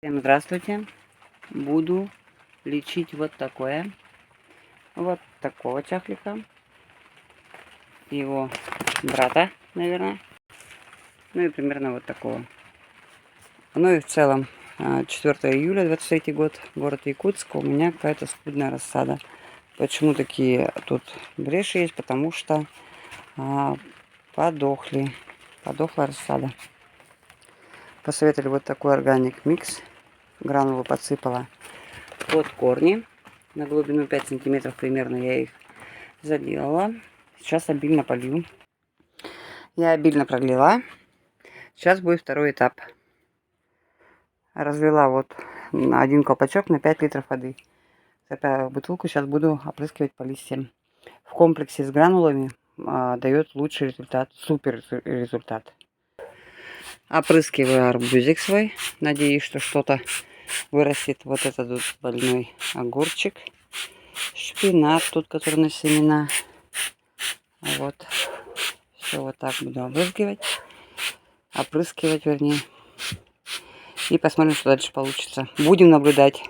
Всем здравствуйте! Буду лечить вот такого чахлика, его брата, наверное, ну и примерно вот такого. Ну и в целом 4 июля 23 год, город Якутск, у меня какая-то скудная рассада. Почему такие тут бреши есть? Потому что подохла рассада. Посоветовали вот такой органик микс, гранулу подсыпала под корни на глубину 5 сантиметров примерно, я их заделала. Сейчас обильно полью. Я обильно пролила. Сейчас будет второй этап. Разлила вот на один колпачок на 5 литров воды. Эту бутылку сейчас буду опрыскивать по листьям. В комплексе с гранулами дает лучший результат, супер результат. Опрыскиваю арбузик свой. Надеюсь, что что-то вырастет. Вот этот вот больной огурчик. Шпинат тут, который на семена. Вот. Все вот так буду опрыскивать, вернее. И посмотрим, что дальше получится. Будем наблюдать.